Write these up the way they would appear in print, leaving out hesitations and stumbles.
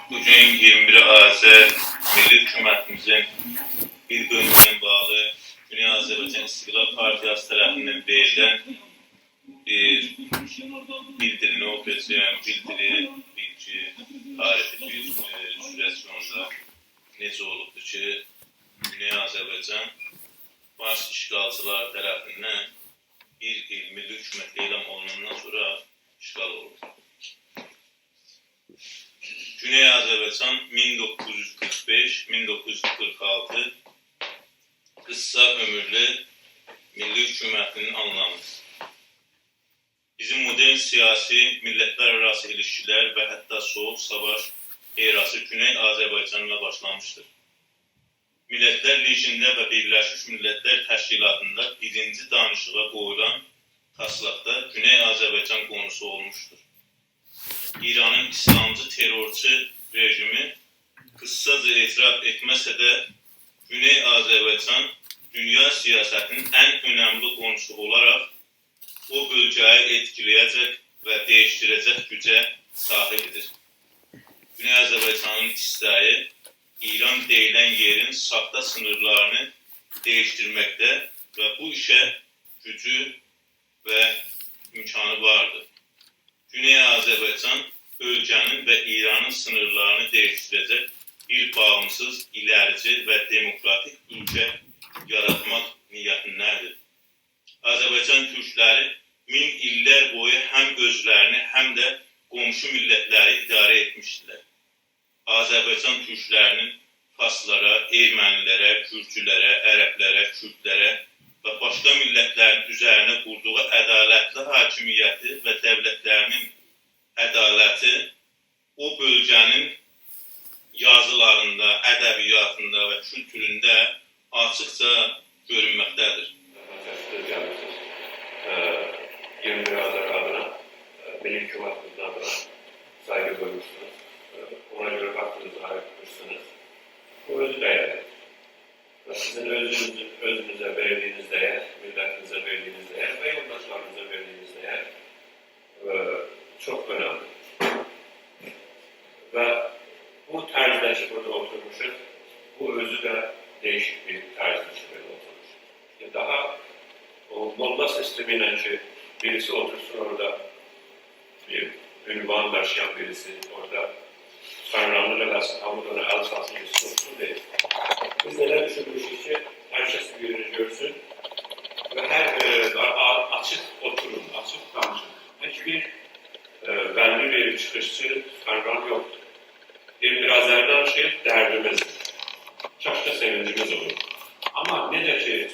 Bugün 21 Azər Milli Hökumətimizin bir bölümündən bağlı Güney Azərbaycan İstiqlal Partiyası tərəfindən verilən bir bildirini oxuyacağım. Bildiri, bilgi, tarixi bir sürət sonunda necə olubdur ki, Güney Azərbaycan baş işgalçılar tərəfindən bir il milli hökumət elan olunandan sonra işgal olundu. Güney Azərbaycan 1945-1946 qısa ömürlü milli hökumətinin anlamı. Bizim modern siyasi, millətlər arası ilişkilər və hətta soğuk savaş erası Güney Azərbaycanla başlamışdır. Millətlər Liqində və Birləşmiş Millətlər Təşkilatında birinci danışığa qoyulan taslaqda Güney Azərbaycan qonusu olmuşdur. İranın İslamcı terörçü rejimi kıssaca etiraf etməsə də Güney Azərbaycan dünya siyasətinin ən önəmli qonusu olaraq o bölgəyi etkiləyəcək və değiştirəcək gücə sahibdir. Güney Azərbaycanın istəyi İran deyilən yerin saxta sınırlarını değiştirməkdə və bu işə gücü və imkanı vardır. Güney Azərbaycan bölgənin və İranın sınırlarını değiştirəcək bir bağımsız, ilərici və demokratik ülkə yaratmaq niyyətindədir. Azərbaycan türkləri min illər boyu həm özlərini, həm də qonşu millətləri idarə etmişdilər. Azərbaycan türklərinin Farslara, ermənilərə, kürcülərə, ərəblərə, kürdlərə və başqa millətlərin üzərinə qurduğu ədalətli hakimiyyəti və dövlətlərinin ədaləti o bölgənin yazılarında, ədəbiyyatında və kültüründə açıqca görünməkdədir. 21 Azər adına, Milli Hökumətimizin adına saygı koymuşsunuz. Ona göre vaktinizi ayırmışsınız. Bu özü değerli. Sizin özünüze verdiğiniz değer, milletinize verdiğiniz değer ve yoldaşlarınıza verdiğiniz değer çok önemli. Ve bu tarzda ki burada oturmuşuz, bu özü de değişik bir tarzda ki burada oturmuş. Daha o molla sistemiyle ki birisi otursun orada, bir ünvan taşıyan birisi orada Tanrı'nın relası hamuduna el salsın olsun değil. Biz neler düşünmüşüz ki herkes birbirini görsün ve açık oturun, açık danışın. Hiçbir belli bir çıkışçı Tanrı'nın yoktur. Bir Azer'den derdimizdir. Çok da sevincimiz olur. Ama nece ki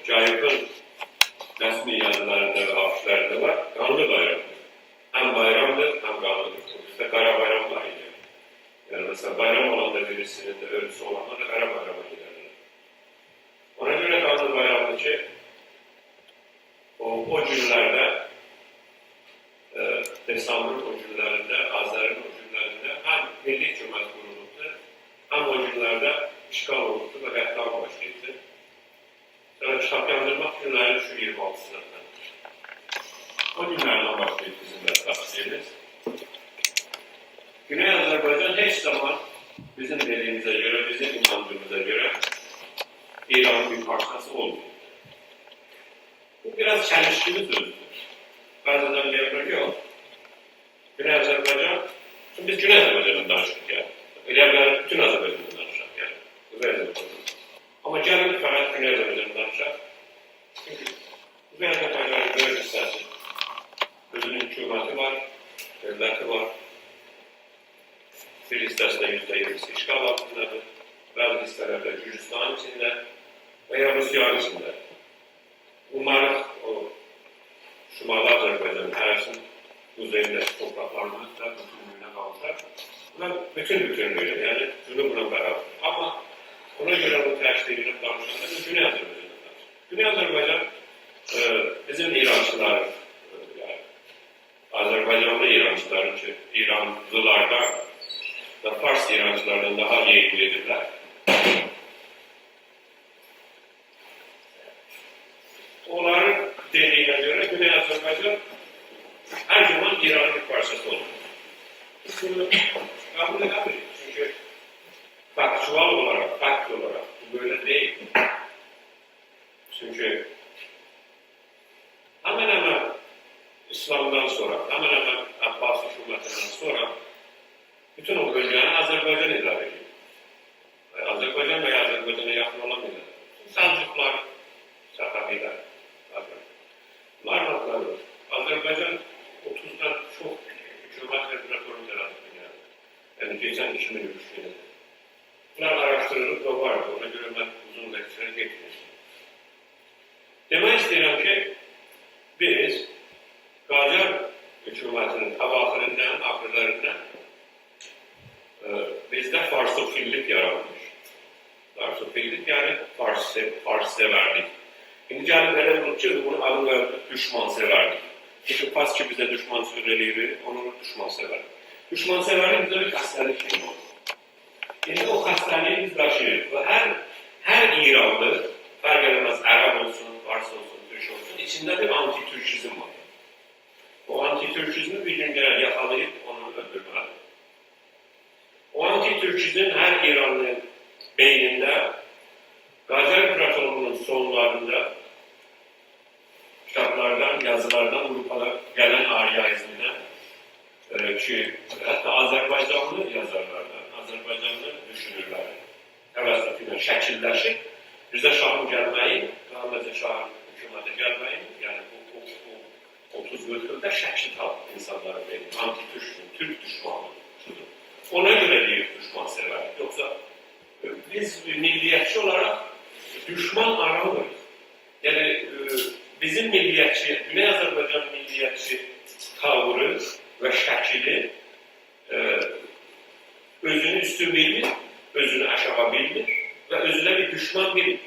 Cahip'in resmi yazılarında ve afişlerinde var, kanlı bayramdır. Hem bayramdır hem kanlıdır. Bizde kara bayram var idi. Yani mesela bayram olan da birisinin de ölüsü olanlar da kara bayrama giderler. Ona göre kanlı bayramdaki o günlerde Desambr'ın o günlerinde, Azer'in o günlerinde hem milli hükümet kuruldu, hem o günlerde işgal oldu ve qətlam başlaydı. Sonra kitap yandırmak günleri şu 26'sına. O günlerden başlaydı bizim de tavsiyemiz. Güney Azerbaycan hiç zaman bizim dediğimize göre, bizim inancımıza göre İran'ın bir parçası olmuyor. Bu biraz çelişkili sözdür. Bazen diyorlar yok. Güney Azerbaycan, şimdi biz Güney Azerbaycan'dan danıştık yani. İlerler bütün Azerbaycan'dan danıştık yani. Kuzey Azerbaycan. Ama gelin fakat Güney Azerbaycan'dan danıştık. Çünkü Kuzey Azerbaycan'ın böyle hissesi. Özünün hükümeti var, devleti var. Bir listesinde %20'si işgal altındadır. Bazı listelerde Gürcistan içinde veya Rusya içinde. Umarız o Şimali Azerbaycan'ın arasının kuzeyindeki topraklarımız da bütünlüğüne kavuşar. Ve bütünlüğüne yani cunubuna beraber. Ama ona göre bu tercihlerini danışanlar Güney Azerbaycan'da danışır. Güney Azerbaycan bizim İrançılar yani Azerbaycanlı İrançıların ki İranlılardan ve Fars İrançılardan daha yeğilidirler. Onların dediğine göre Güney Azerbaycan her zaman İran'ın bir parçası olur. Bunu kabul edemeyiz. faktual olarak, fakt olarak bu böyle değil. Çünkü hemen hemen İslam'dan sonra, hemen hemen Abbasi hükümetinden sonra bütün o bölgeyi Azerbaycan idare ediyor. Azerbaycan veya Azerbaycan'a yakın olamıyorlar. Selçuklar, Sahabiler, bunlar Azerbaycan 30'dan çok hükümet regülatörü yarattı dünyada. Yani geçen 2003 yılında. Bunlar araştırılıp da vardı. Ona göre ben uzun leksiyonu getirmiştim. Demek istedim ki biz Qacar hükümetinin tabaklarından, akırlarından bizde farsofillik yaratmış. Farsofillik yani Fars severlik. Şimdi gelip hele unutacağız, bunu adı düşman severlik. Çünkü Farsça bize düşman söyleyebilir, onu düşman sever. Düşman severlik bize bir hastalık gibi olur. Şimdi o hastalığı biz taşıyoruz. Ve her İranlı, fark edemez Arap olsun, Fars olsun, Türk olsun, içinde bir anti-Türkizm var. O anti-Türkizmi bir gün gene yakalayıp onu öldürmeli. O anti-Türkizm her İranlı beyninde, Qacar Kratonu'nun sonlarında kitaplardan, yazılardan Avrupa'da gelen Aryaizmine ki hatta Azerbaycanlı yazarlardan, Azerbaycanlı düşünürler. Həvəsatıyla şəkilləşib, bizə şahın gəlməyin, Məhəmməd Şahın hükümətə gəlməyin, yəni bu 30 ildə şəkil tapıb insanların benim, anti-Türk'ün, Türk düşmanı şudur. Ona göre deyir düşman sever. Yoksa biz milliyetçi olarak düşman aramıyoruz. Yani bizim milliyetçi, Güney Azerbaycan milliyetçi tavrı ve şəkili özünü üstün bilir, özünü aşağı bilir ve özüne bir düşman bilir.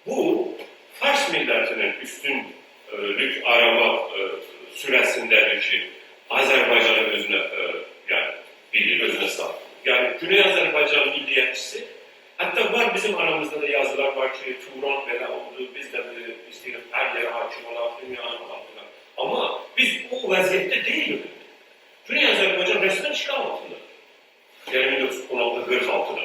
Bu Fars milletinin üstünlük arama süresindedir ki Azerbaycan'ın özüne yani bilir, özüne sahip. Yani Güney Azerbaycan milliyetçisi, hatta var bizim aramızda da yazılar var ki Turan böyle oldu, biz de istedik her yere hakim olarak, dünyanın altına. Ama biz o vaziyette değiliz. Güney Azerbaycan resmen işgal altında. Yani 1916-46'da.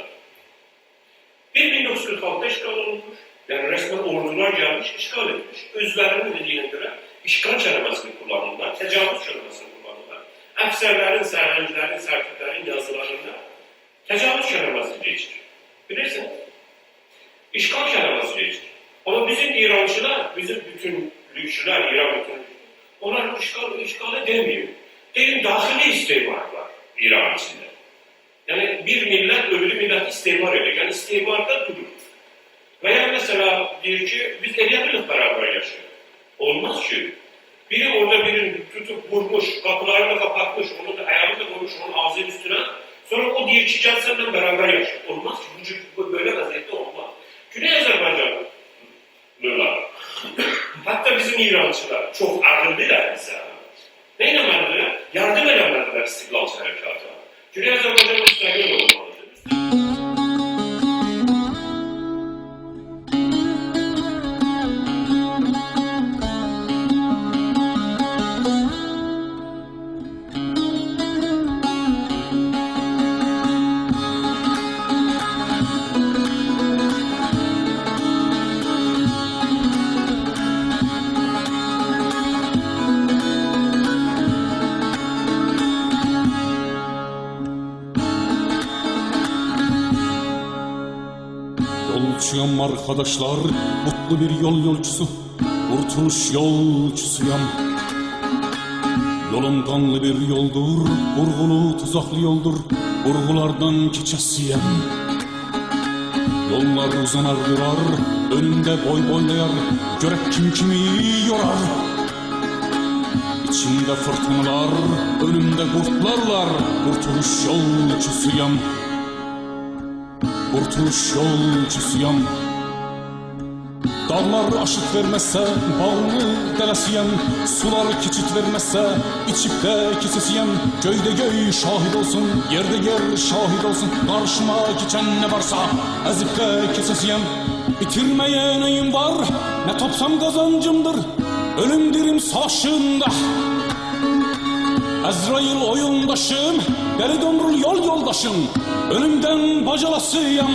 1946'da işgal olmuş. Yani resmen ordular gelmiş, işgal etmiş. Özlerinin dediğine göre işgal kelimesini kullanırlar, tecavüz kelimesini kullanırlar. Əfsərlərin, sərhənclərin, sərkütlərin yazılarında tecavüz kelimesi geçir. Bilirsiniz? İşgal kelimesi geçir. Ama bizim İrançılar, bizim bütünlükçüler, İran bütünlükçüler, onlar işgal edemiyor. Deyin dahili istimar var İran içinde. Yani bir millet öbürü millet istimar ediyor. Yani istimarda durur. Veya mesela diyor ki biz edebiliriz beraber yaşıyor. Olmaz ki. Biri orada birini tutup vurmuş, kapılarını kapatmış, onu da ayağını da vurmuş, onun ağzının üstüne. Sonra o diyor ki gel senden beraber yaşa. Olmaz ki. Bu böyle vaziyette olmaz. Güney Azerbaycanlılar, hatta bizim İrançılar çok akıllılar bize. Ne inanmalılar? Yardım edemediler İstiklal Harekatı. Güney Azerbaycan müstahil olmalıdır. Yolcuyum arkadaşlar, mutlu bir yol yolcusu, kurtuluş yolcusuyum. Yolum kanlı bir yoldur, vurgulu tuzaklı yoldur, vurgulardan keçesiyem. Yollar uzanar durar, önümde boy boylayar, görek kim kimi yorar. İçimde fırtınalar, önümde kurtlarlar, kurtuluş yolcusuyum. Kurtuluş yolcusuyum. Dağlar aşık vermezse bağını delesiyem. Sular keçit vermezse içip de kesesiyem. Göyde göy şahit olsun, yerde yer şahit olsun. Karşıma geçen ne varsa ezip de kesesiyem. Bitirmeye neyim var, ne topsam kazancımdır. Ölüm dirim saçımda. Azrail oyundaşım, deli domrul yol yoldaşım. Önümden bacalasıyam.